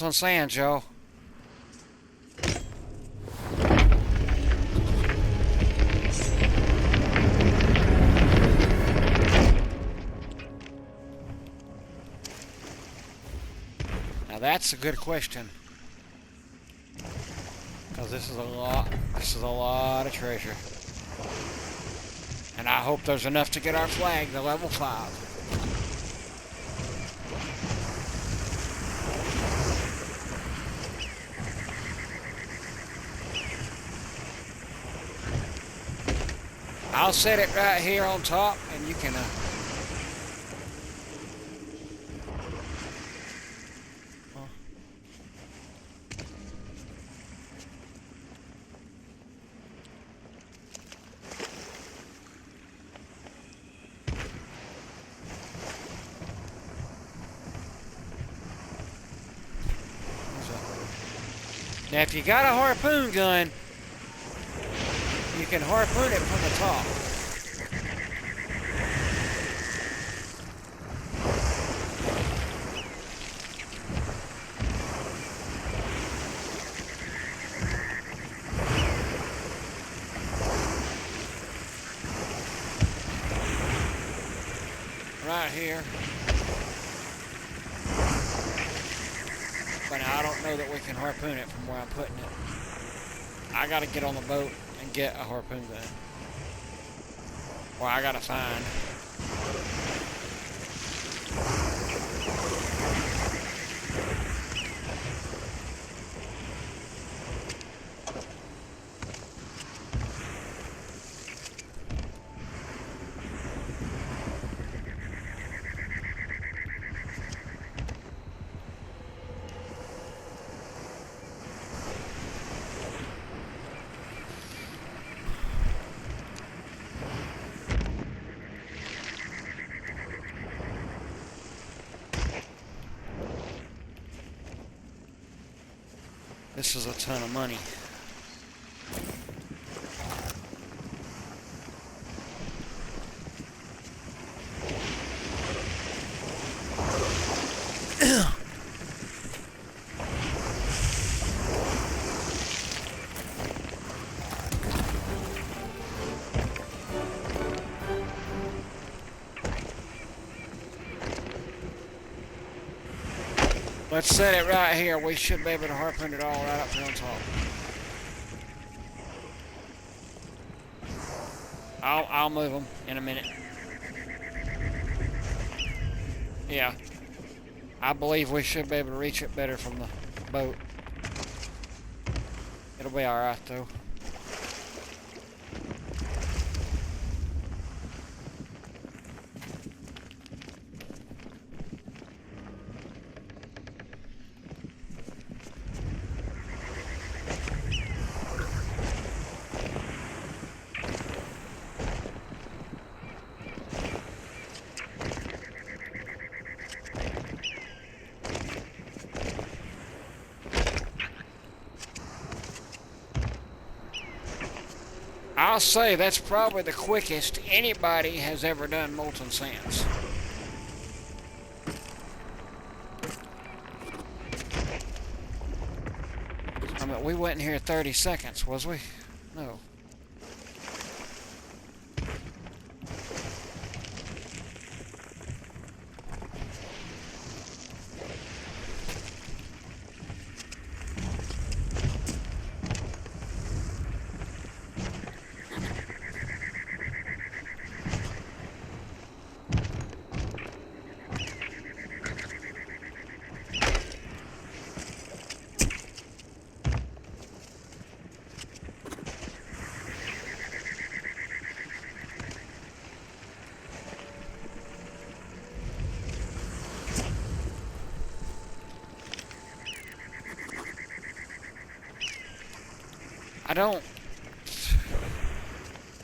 On sand, Joe. Now that's a good question. Because this is a lot of treasure. And I hope there's enough to get our flag to level 5. I'll set it right here on top, and you can now if you got a harpoon gun, you can harpoon it from the top. Right here. But I don't know that we can harpoon it from where I'm putting it. I gotta get on the boat and get a harpoon gun. Or I gotta find. This is a ton of money. Let's set it right here. We should be able to harpoon it all right up there on top. I'll move them in a minute. Yeah. I believe we should be able to reach it better from the boat. It'll be alright though. I'll say that's probably the quickest anybody has ever done molten sands. I mean, we wasn't here 30 seconds, was we? No.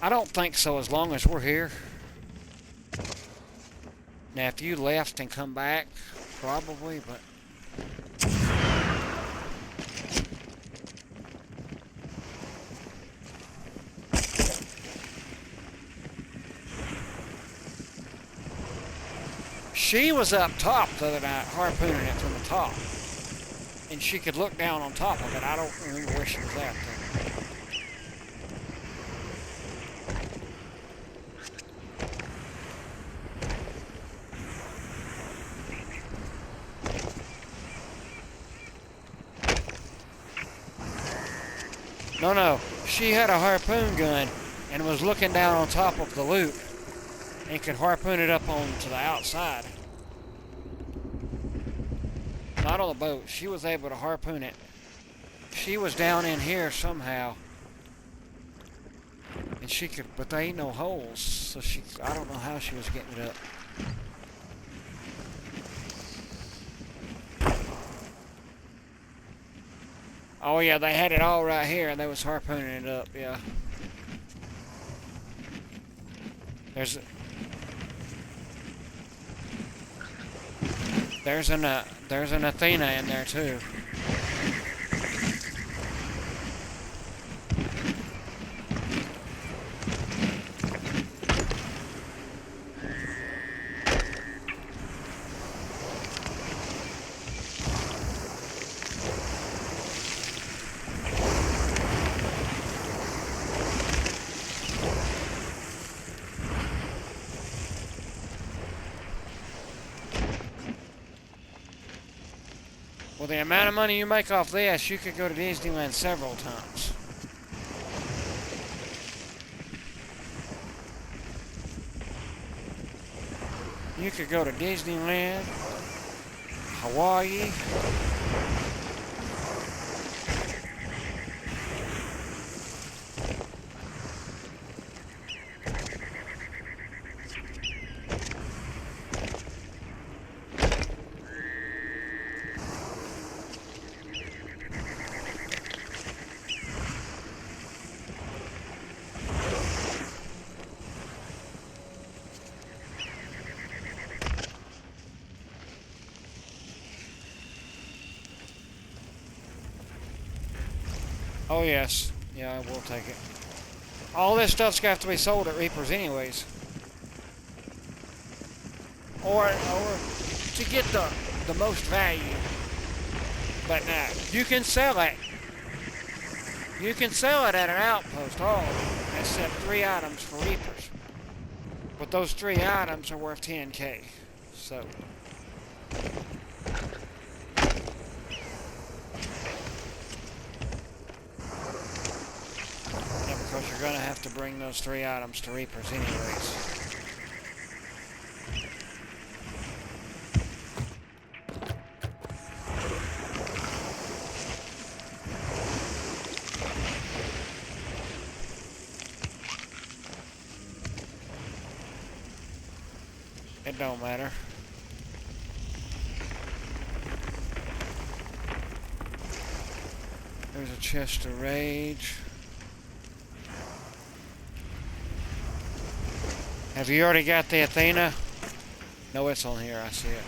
I don't think so as long as we're here. Now if you left and come back, probably, but she was up top the other night harpooning it from the top. and she could look down on top of it. I don't remember where she was at though. No, she had a harpoon gun and was looking down on top of the loop and could harpoon it up onto the outside. Not on the boat. She was able to harpoon it. She was down in here somehow. And she could, but there ain't no holes, so I don't know how she was getting it up. Oh yeah, they had it all right here and they was harpooning it up, yeah. There's an Athena in there too. Well, the amount of money you make off this, you could go to Disneyland several times. You could go to Disneyland, Hawaii, oh yes, yeah, I will take it. All this stuff's got to be sold at Reaper's anyways. Or to get the most value. But now, you can sell it. You can sell it at an outpost, all of it, except 3 items for Reapers. But those 3 items are worth 10K, so... Because you're going to have to bring those 3 items to Reapers anyways. It don't matter. There's a chest of rage. Have you already got the Athena? No, it's on here. I see it.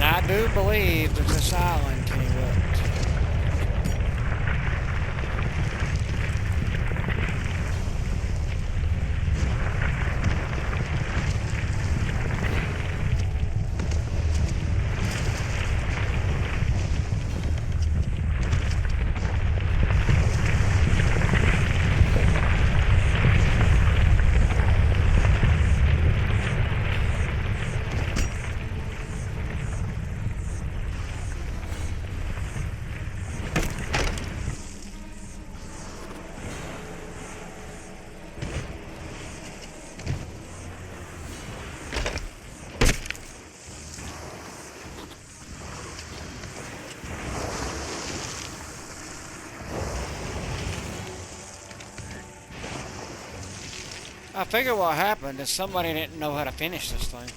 I do believe that this island can erupt. I figure what happened is somebody didn't know how to finish this thing.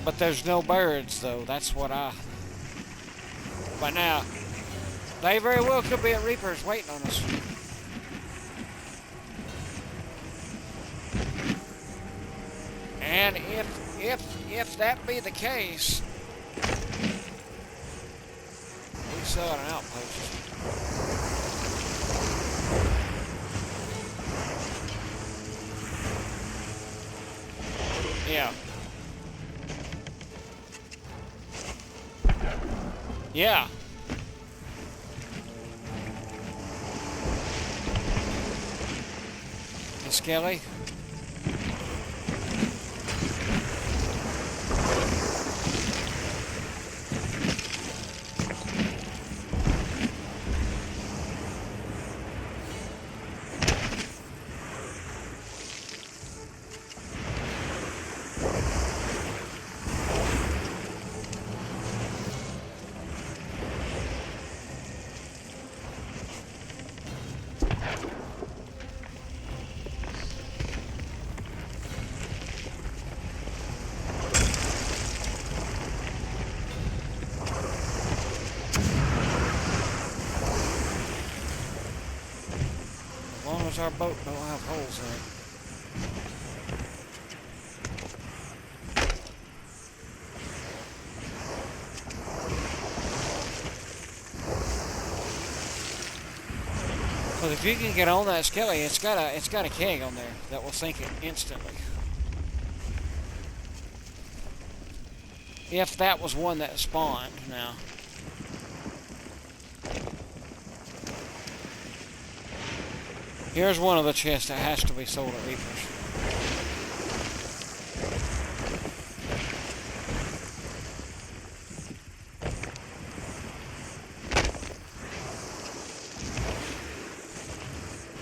But there's no birds, though. That's what I... But now, they very well could be at Reapers waiting on us. And if that be the case, we sell at an outpost. Yeah. Yeah. The Skelly. As long as our boat don't have holes in it. Because if you can get on that Skelly, it's got a keg on there that will sink it instantly. If that was one that spawned now. Here's one of the chests that has to be sold at Reapers.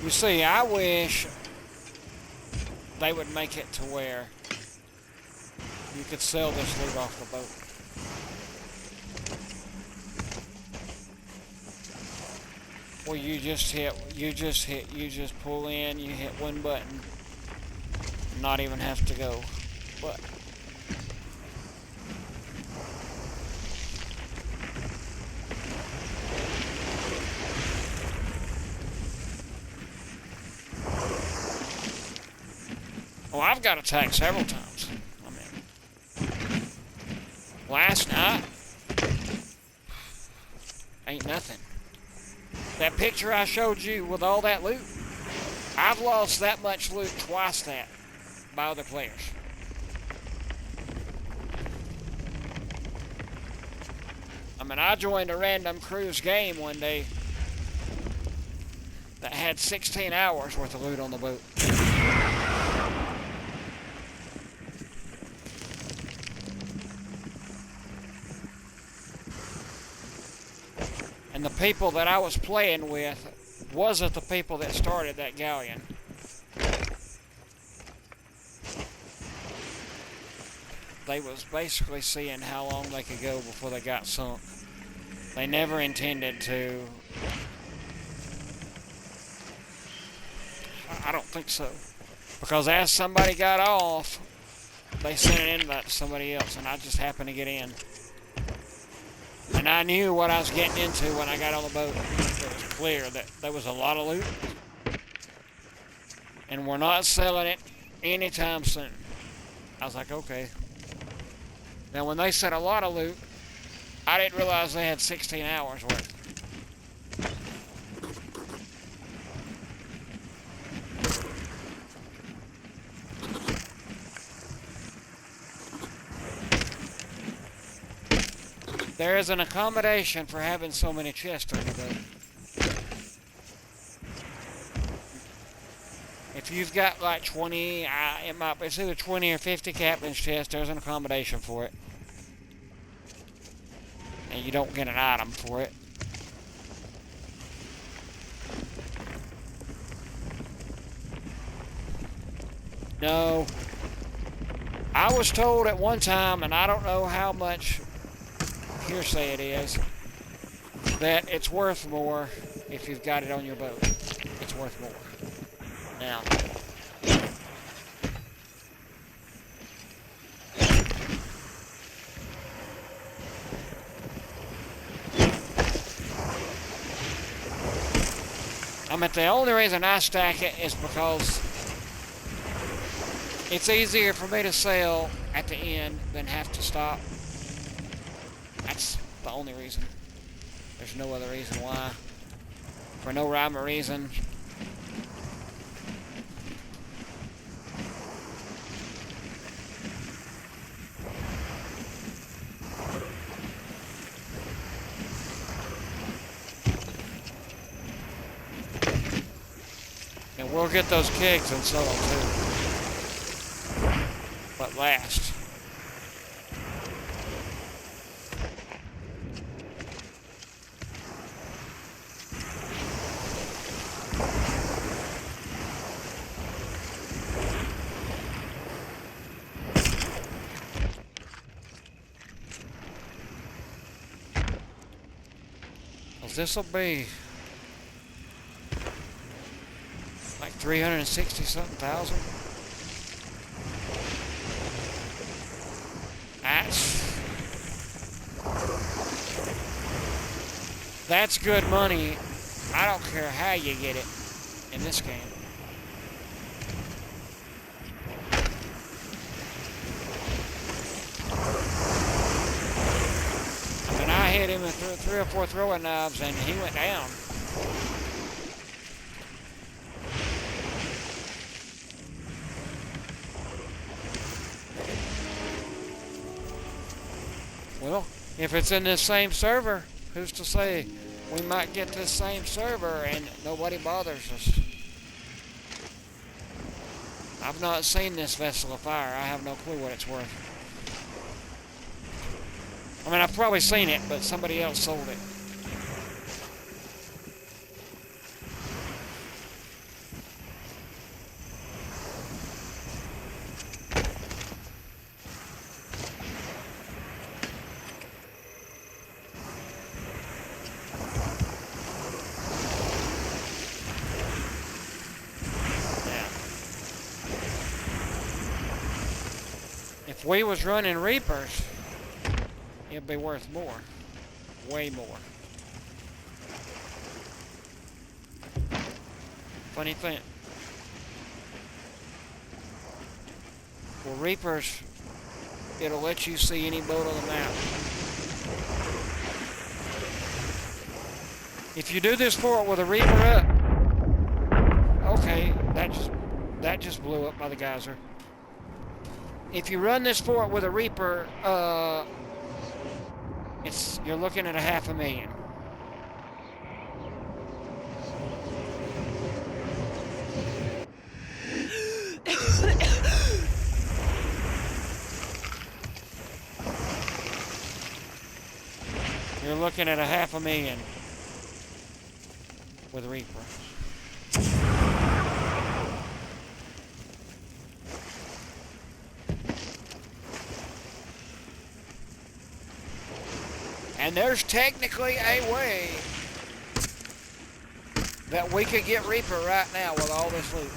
You see, I wish they would make it to where you could sell this loot off the boat. Where you just pull in, you hit one button, not even have to go. But well, I've got attacked several times. I mean, last night ain't nothing. That picture I showed you with all that loot, I've lost that much loot twice that by other players. I mean, I joined a random cruise game one day that had 16 hours worth of loot on the boat. And the people that I was playing with wasn't the people that started that galleon. They was basically seeing how long they could go before they got sunk. They never intended to. I don't think so. Because as somebody got off, they sent an invite to somebody else, and I just happened to get in. And I knew what I was getting into when I got on the boat. It was clear that there was a lot of loot. And we're not selling it anytime soon. I was like, okay. Now when they said a lot of loot, I didn't realize they had 16 hours worth. There is an accommodation for having so many chests on your boat. If you've got like 20, it's either 20 or 50 captain's chests, there's an accommodation for it. And you don't get an item for it. No. I was told at one time, and I don't know how much hearsay it is, that it's worth more if you've got it on your boat. It's worth more. Now, the only reason I stack it is because it's easier for me to sail at the end than have to stop. That's the only reason. There's no other reason why. For no rhyme or reason. And we'll get those kegs and sell them too. But last. This will be like 360 something thousand. That's good money. I don't care how you get it in this game. I hit him with 3 or 4 throwing knives and he went down. Well, if it's in this same server, who's to say we might get this same server and nobody bothers us? I've not seen this vessel of fire. I have no clue what it's worth. I mean, I've probably seen it, but somebody else sold it. Yeah. If we was running Reapers, it'd be worth more. Way more. Funny thing. For Reapers, it'll let you see any boat on the map. If you do this fort with a Reaper up, okay, that just blew up by the geyser. If you run this fort with a Reaper, you're looking at $500,000. You're looking at $500,000 with Reaper. And there's technically a way that we could get Reaper right now with all this loot.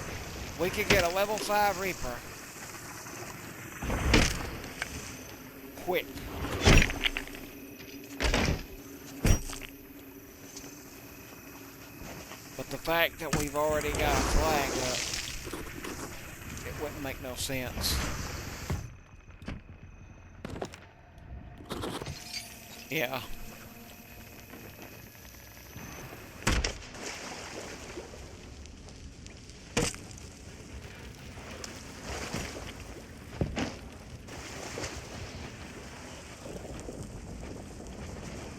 We could get a level 5 Reaper. Quick. But the fact that we've already got a flag up, it wouldn't make no sense. Yeah.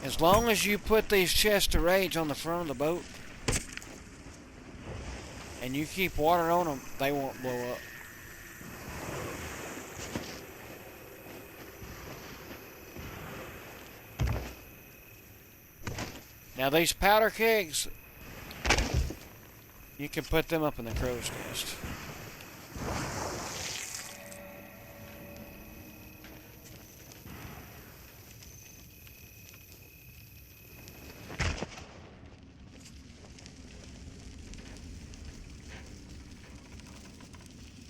As long as you put these chests of rage on the front of the boat and you keep water on them, they won't blow up. Now these powder kegs, you can put them up in the crow's nest.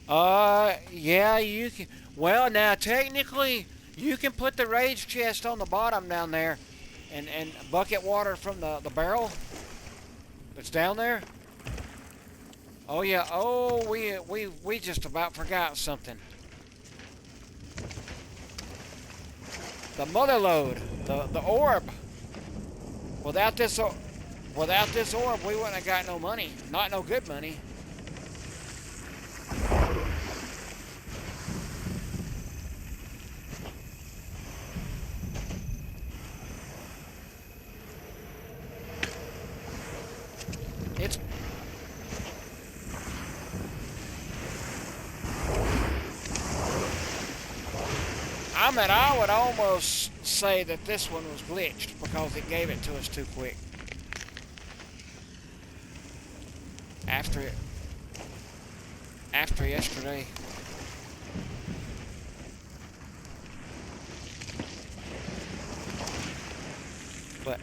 Yeah, you can. Well, now technically, you can put the rage chest on the bottom down there, and bucket water from the barrel that's down there. Oh yeah. Oh, we just about forgot something. The mother lode, the orb. Without this, without this orb, we wouldn't have got no money. Not no good money. It's I would almost say that this one was glitched because it gave it to us too quick. After it, after yesterday. But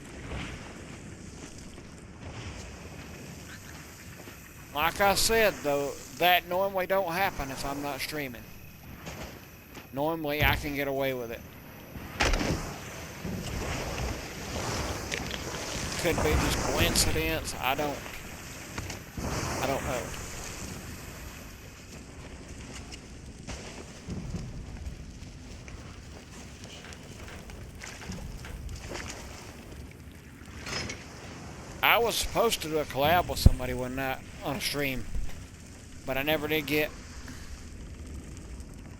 like I said, though, that normally don't happen if I'm not streaming. Normally, I can get away with it. Could be just coincidence. I don't know. I was supposed to do a collab with somebody one night on a stream, but I never did get.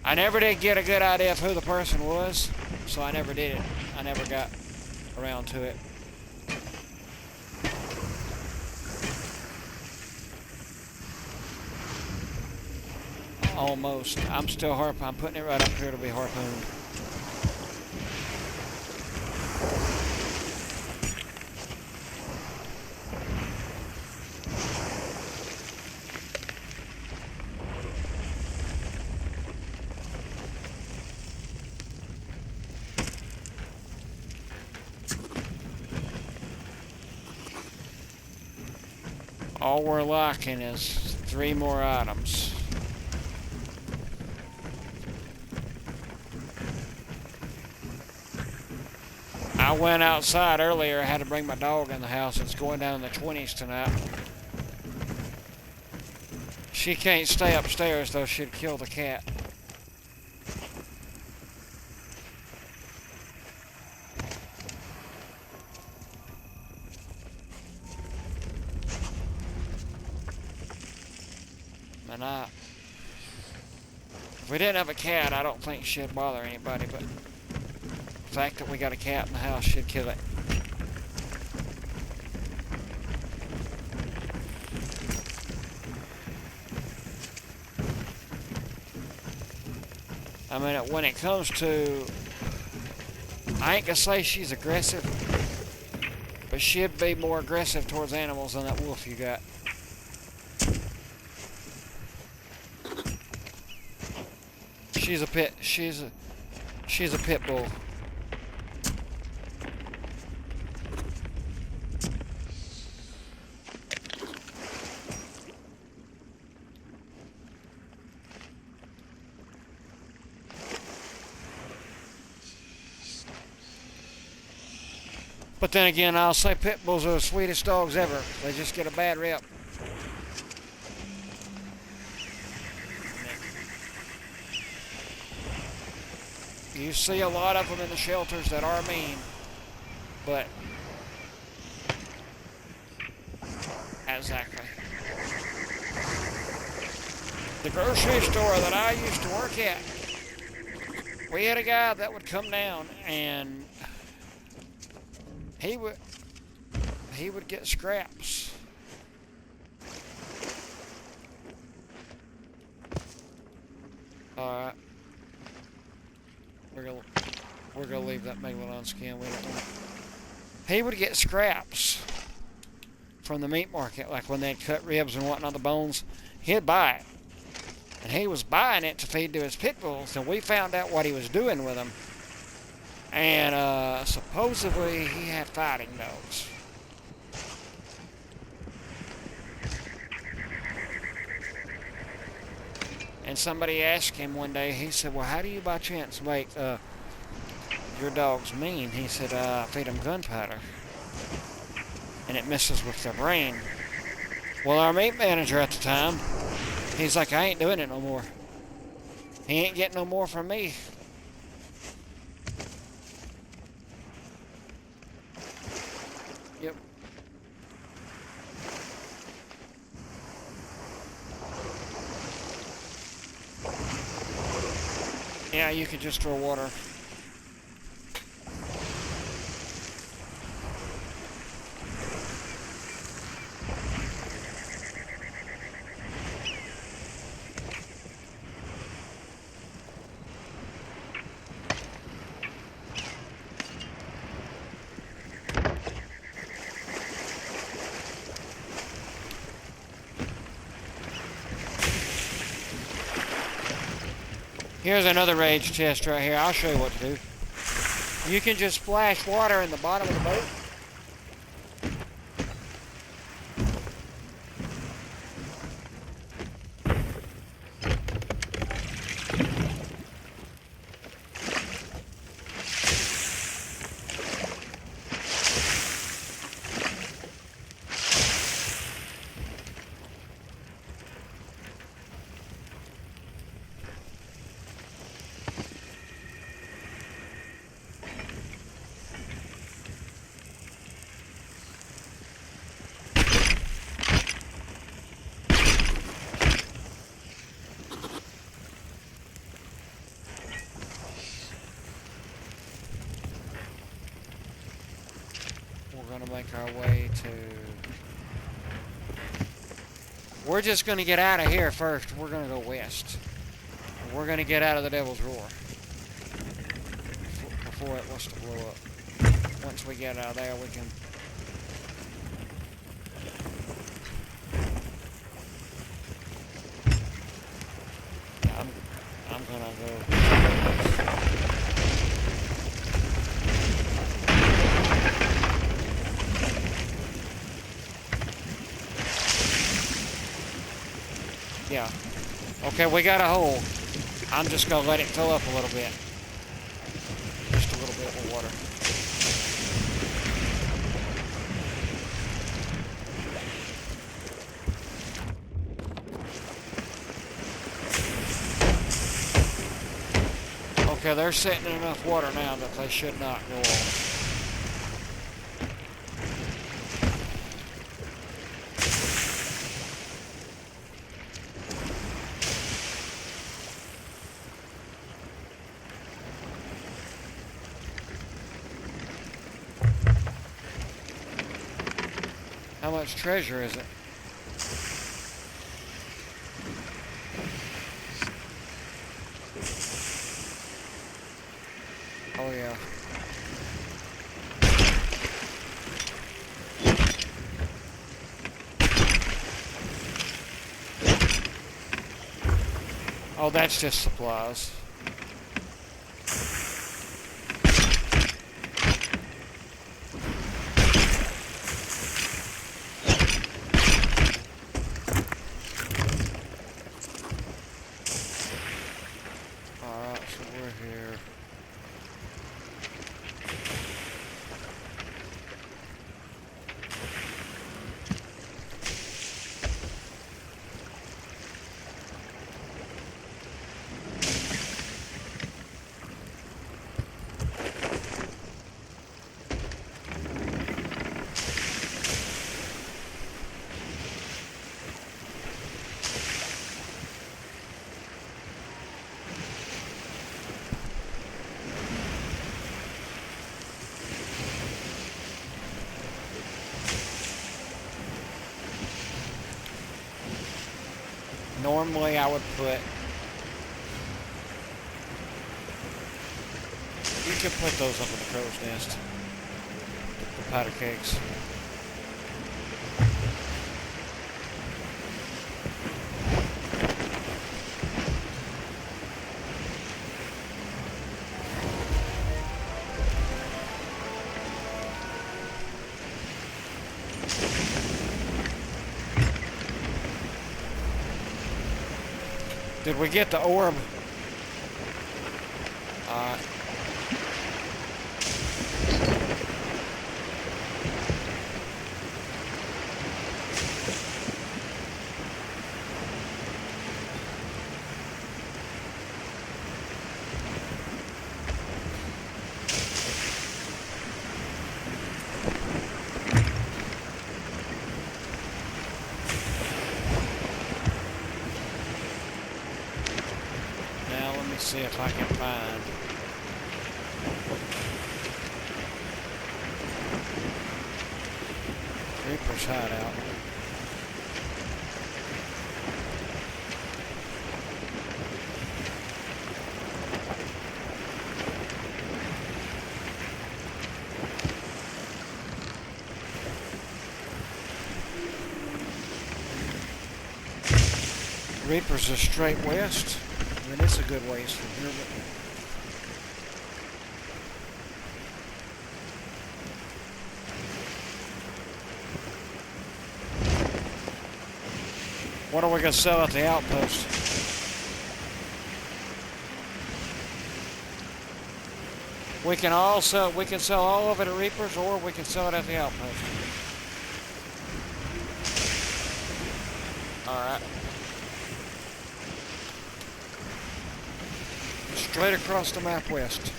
I never did get a good idea of who the person was, so I never did it. I never got around to it. Almost. I'm still I'm putting it right up here to be harpooned. All we're lacking is 3 more items. I went outside earlier. I had to bring my dog in the house. It's going down in the 20s tonight. She can't stay upstairs, though. She'd kill the cat. And if we didn't have a cat, I don't think she'd bother anybody, but the fact that we got a cat in the house should kill it. I mean, when it comes to, I ain't gonna say she's aggressive, but she'd be more aggressive towards animals than that wolf you got. She's a pit bull. But then again, I'll say pit bulls are the sweetest dogs ever. They just get a bad rep. You see a lot of them in the shelters that are mean, but exactly. The grocery store that I used to work at, we had a guy that would come down and he would get scraps. All right. We're gonna leave that megalodon skin. We don't want. He would get scraps from the meat market, like when they'd cut ribs and whatnot, the bones. He'd buy it, and he was buying it to feed to his pit bulls. And we found out what he was doing with them. And supposedly he had fighting dogs. And somebody asked him one day, he said, well, how do you by chance make your dogs mean? He said, I feed them gunpowder. And it messes with their brain. Well, our meat manager at the time, he's like, I ain't doing it no more. He ain't getting no more from me. Yep. Yeah, you could just throw water. Here's another rage test right here. I'll show you what to do. You can just splash water in the bottom of the boat. We're going to make our way to... We're just going to get out of here first. We're going to go west. We're going to get out of the Devil's Roar before it was to blow up. Once we get out of there, we can... I'm going to go... Yeah. Okay, we got a hole. I'm just going to let it fill up a little bit. Just a little bit of water. Okay, they're sitting in enough water now that they should not go off. How much treasure is it? Oh yeah. Oh, that's just supplies. Normally I would put, you can put those up in the crow's nest, the powder kegs. Did we get the orb? Alright. See if I can find Reaper's hideout. Reaper's is straight west. I mean, it's a good ways from here, but what are we going to sell at the outpost? We can sell all of it at Reaper's, or we can sell it at the outpost. Alright. Straight across the map west.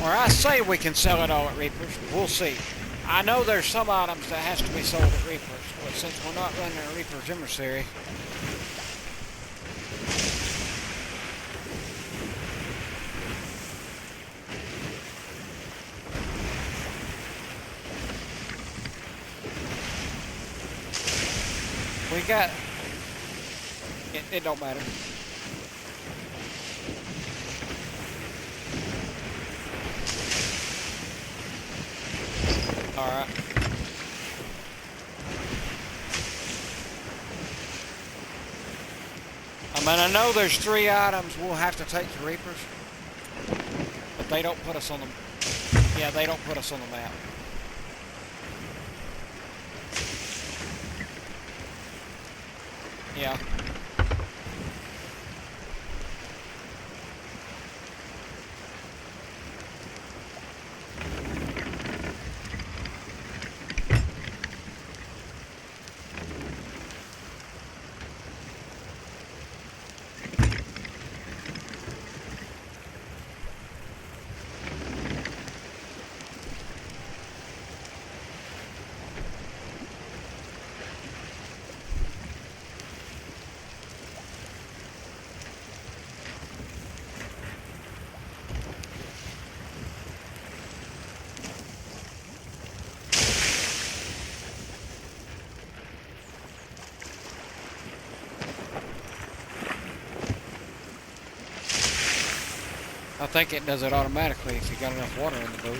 Or I say we can sell it all at Reaper's. We'll see. I know there's some items that has to be sold at Reaper's, but since we're not running a Reaper's emissary, we got it don't matter. Alright. I mean, I know there's 3 items we'll have to take to Reapers, but they don't put us on the... Yeah, they don't put us on the map. Yeah. I think it does it automatically if you got enough water in the boat.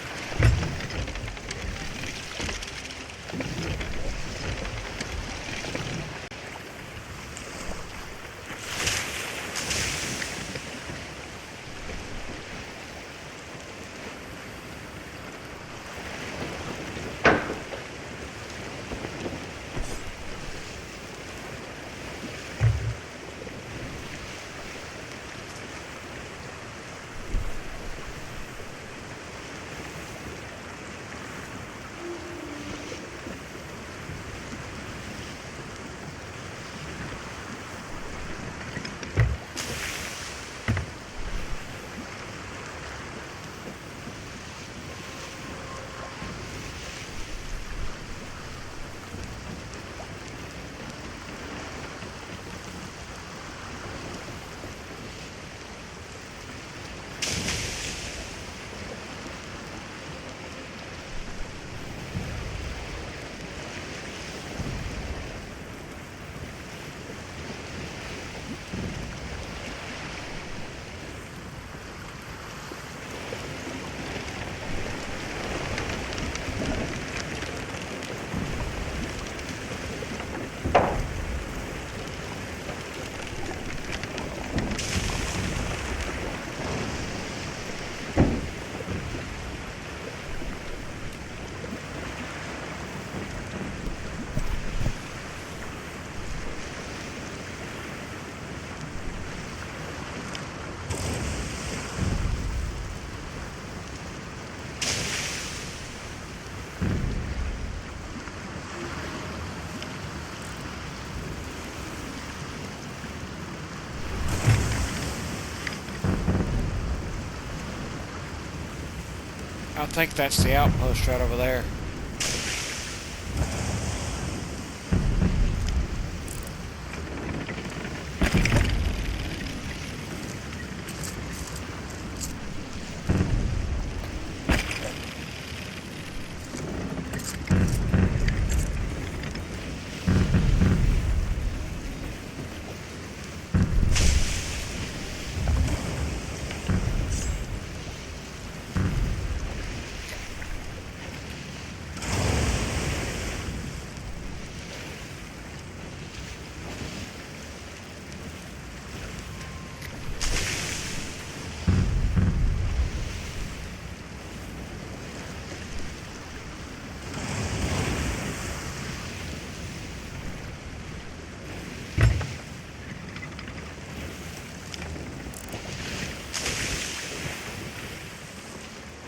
I think that's the outpost right over there.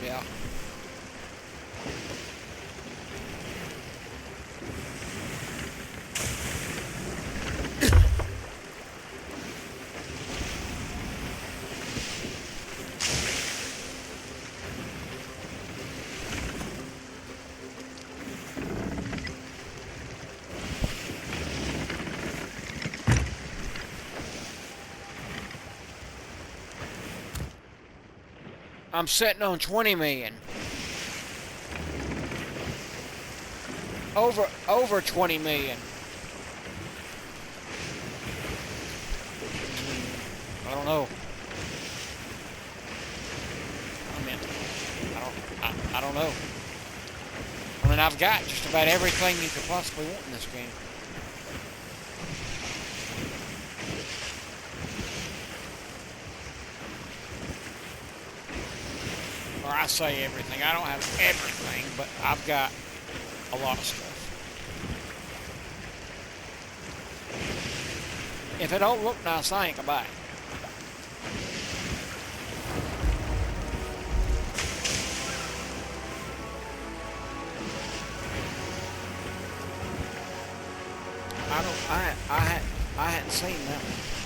Yeah. I'm sitting on 20 million. Over 20 million. I don't know. I don't know. I mean, I've got just about everything you could possibly want in this game. Or I say everything. I don't have everything, but I've got a lot of stuff. If it don't look nice, I ain't gonna buy it. I hadn't seen that one.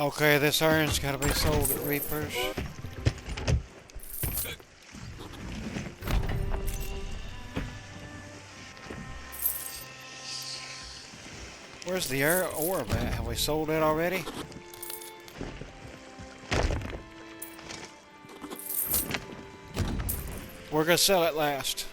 Okay, this iron's gotta be sold at Reapers. Where's the orb at? Have we sold it already? We're gonna sell it last.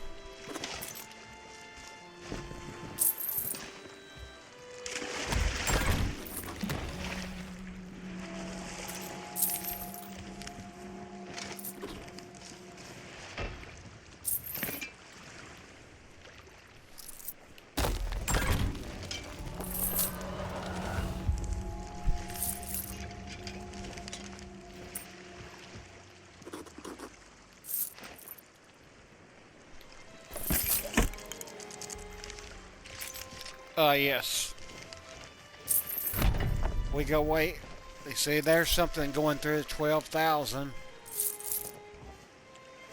Yes. We go wait. You see, there's something going through 12,000.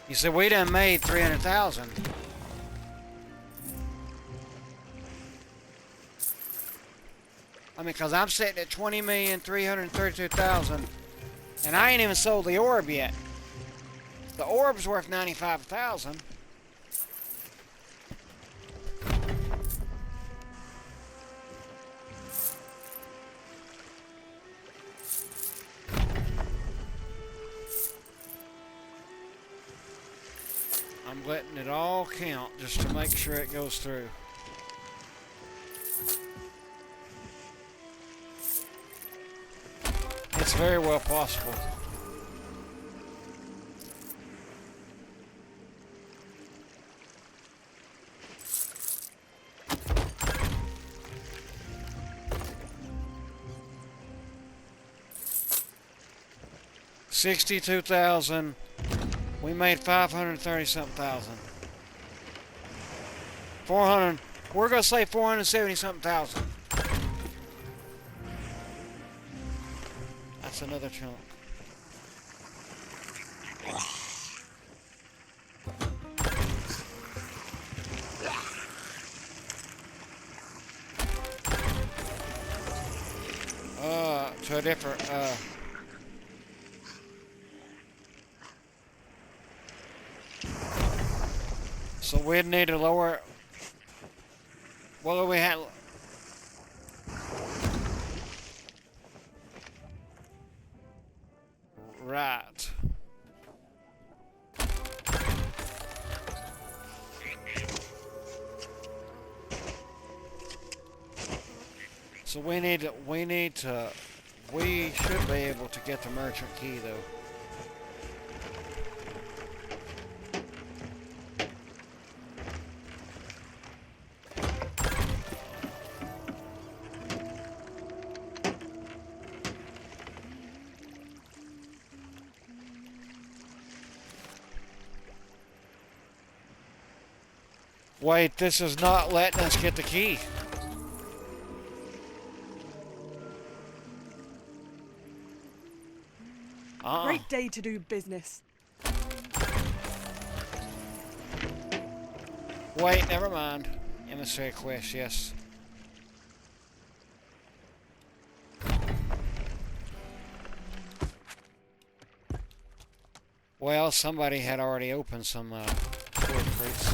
You see, we done made 300,000. I mean, because I'm sitting at 20,332,000, and I ain't even sold the orb yet. The orb's worth 95,000. I'm letting it all count just to make sure it goes through. It's very well possible. $62,000. We made 530-something thousand. 400. We're gonna say 470-something thousand. That's another chunk. To a different, so we'd need to lower, what do we have? Right. So we should be able to get the merchant key though. Wait, this is not letting us get the key. Great day to do business. Wait, never mind. Emissary quest, yes. Well, somebody had already opened some sword crates.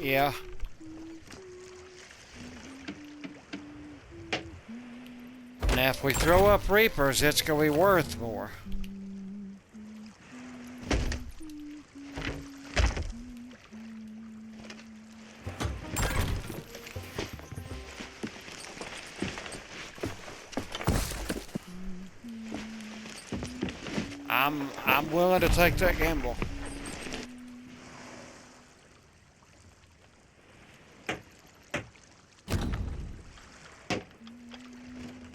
Yeah. Now if we throw up Reapers, it's gonna be worth more. I'm willing to take that gamble.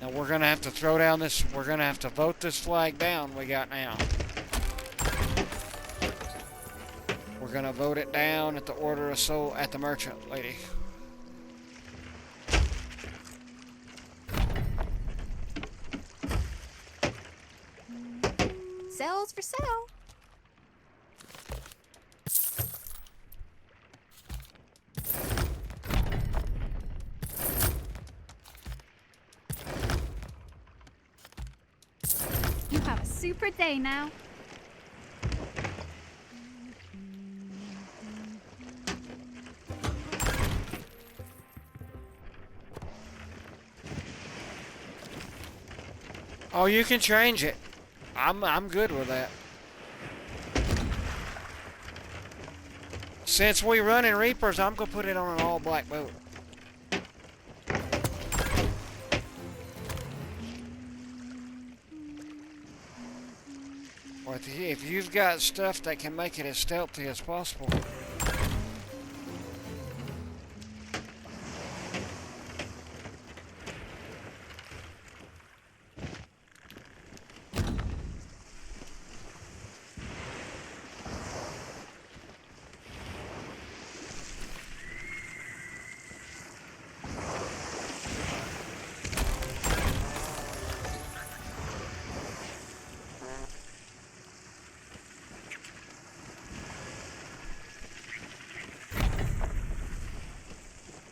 Now we're gonna have to throw down this, we're gonna have to vote this flag down we got now. We're gonna vote it down at the order of soul at the merchant lady. Sales for sale. You have a super day now. Oh, you can change it. I'm good with that. Since we run in Reapers, I'm gonna put it on an all black boat. Or if you've got stuff that can make it as stealthy as possible.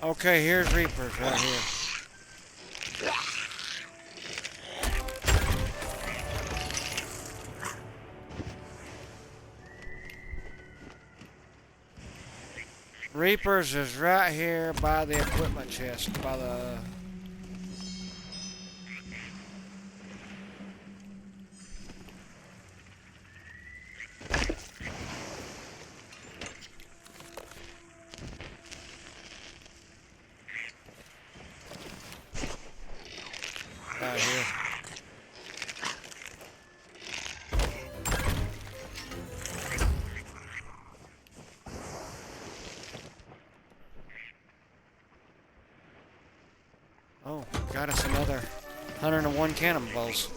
Okay, here's Reapers right here. Reapers is right here by the equipment chest, by the... Right here. Oh, got us another 101 cannonballs.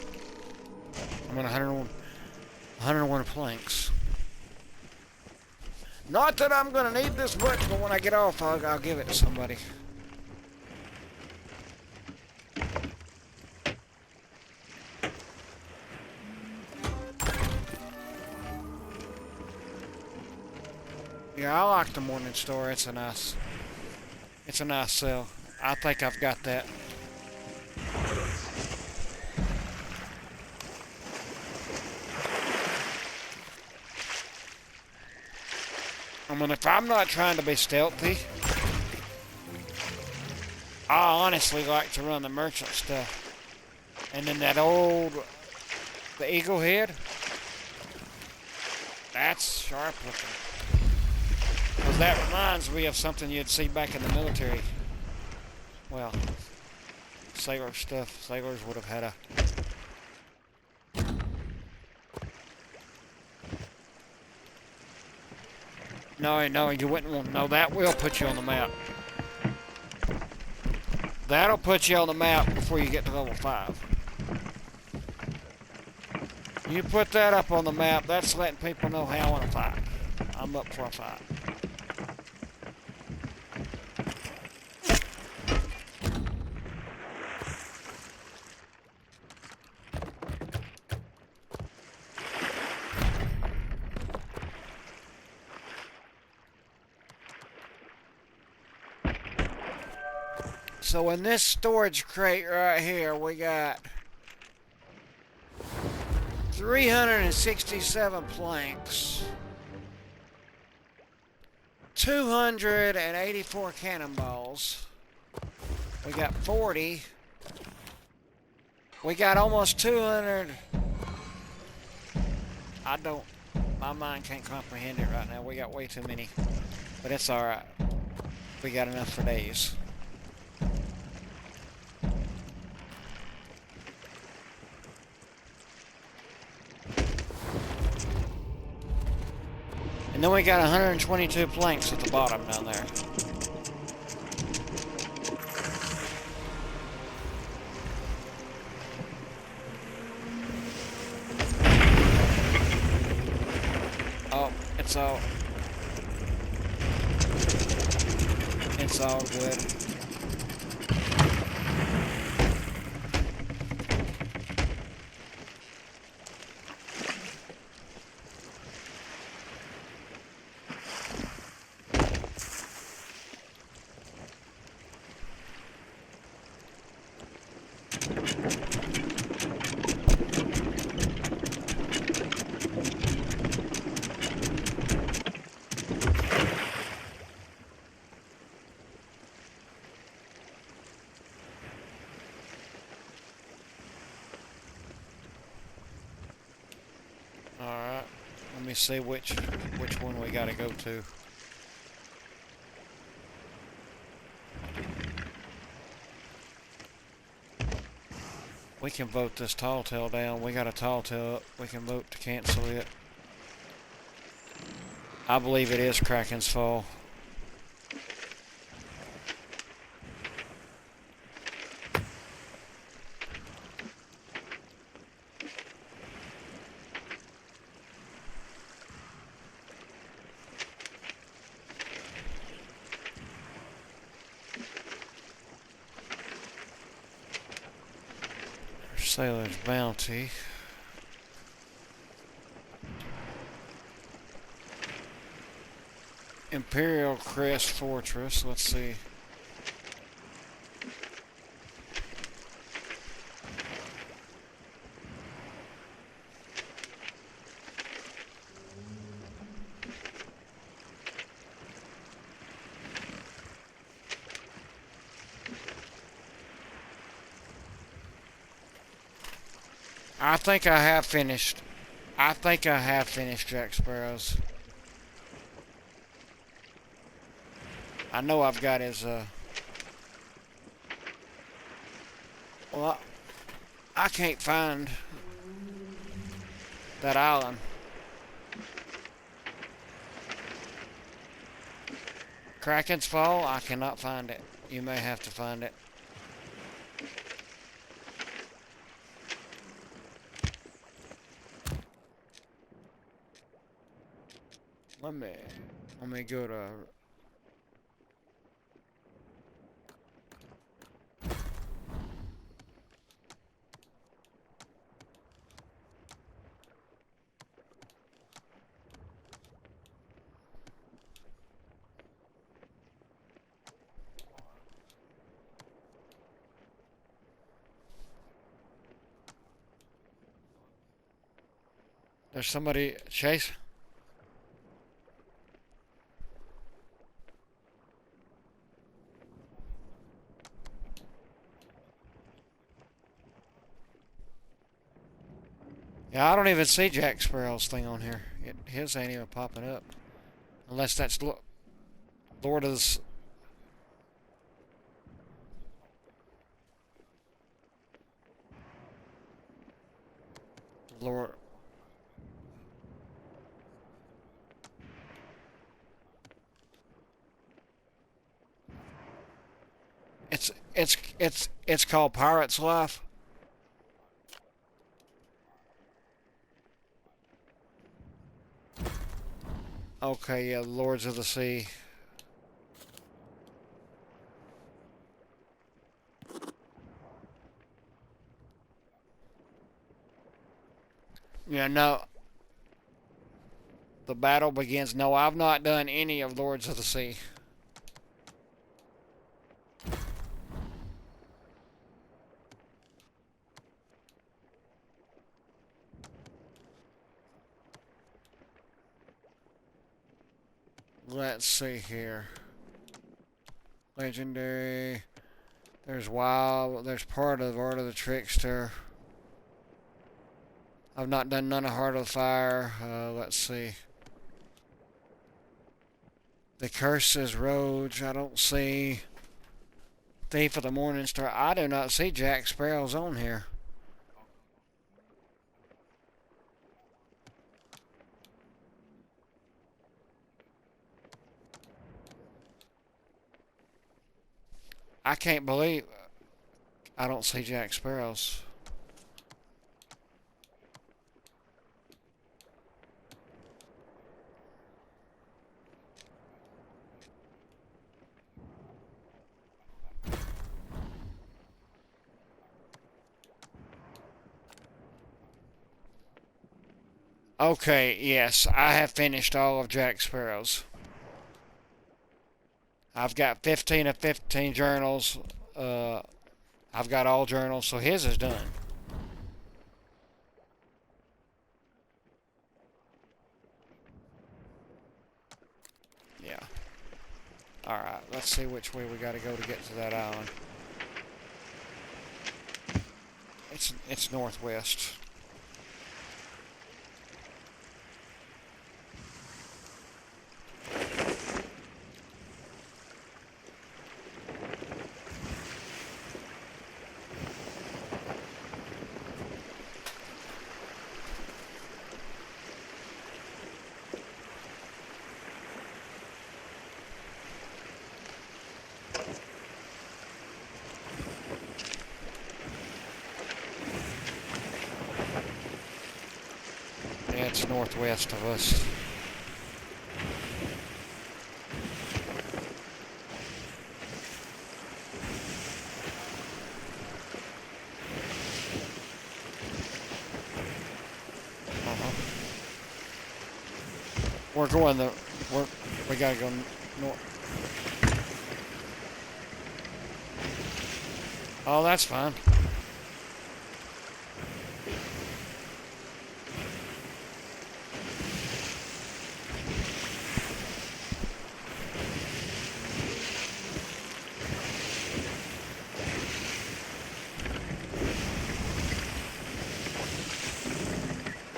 I'm on 101 planks. Not that I'm gonna need this much, but when I get off, I'll give it to somebody. Yeah, I like the morning store. It's a nice sell. I think I've got that. I mean, if I'm not trying to be stealthy, I honestly like to run the merchant stuff. And then the eagle head, that's sharp looking. Because that reminds me of something you'd see back in the military. Well, sailor stuff. Sailors would have had a... No, you wouldn't want... No, that will put you on the map. That'll put you on the map before you get to level 5. You put that up on the map, that's letting people know, hey, I want to fight. I'm up for a fight. So in this storage crate right here, we got 367 planks, 284 cannonballs. We got 40. We got almost 200. My mind can't comprehend it right now. We got way too many, but it's all right. We got enough for days. And then we got 122 planks at the bottom down there. It's all good. Alright. Let me see which one we gotta go to. We can vote this tall tale down. We got a tall tale up. We can vote to cancel it. I believe it is Kraken's Fall. Sailor's Bounty. Imperial Crest Fortress. Let's see. I think I have finished. I think I have finished Jack Sparrow's. I know I've got his, well, I can't find that island. Kraken's Fall, I cannot find it. You may have to find it. Let me go to... There's somebody... Chase? Yeah, I don't even see Jack Sparrow's thing on here. His ain't even popping up. Unless that's Lord of the... Lord... It's called Pirate's Life. Okay, yeah, Lords of the Sea. Yeah, no. The battle begins. No, I've not done any of Lords of the Sea. Let's see here. Legendary. There's Wild. There's part of Art of the Trickster. I've not done none of Heart of the Fire. Let's see. The Curses Roads. I don't see. Thief of the Morning Star. I do not see Jack Sparrow's on here. I can't believe I don't see Jack Sparrow's. Okay, yes, I have finished all of Jack Sparrow's. I've got 15 of 15 journals. I've got all journals, so his is done. Yeah. Alright, let's see which way we gotta go to get to that island. It's northwest. Yeah, it's northwest of us. Uh-huh. We gotta go north. Oh, that's fine.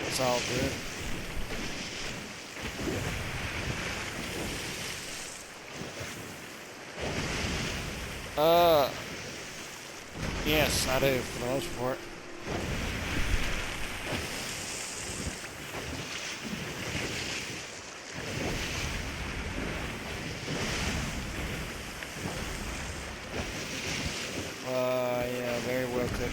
It's all good. Uh, yes, I do, for the most part. Yeah, very well could.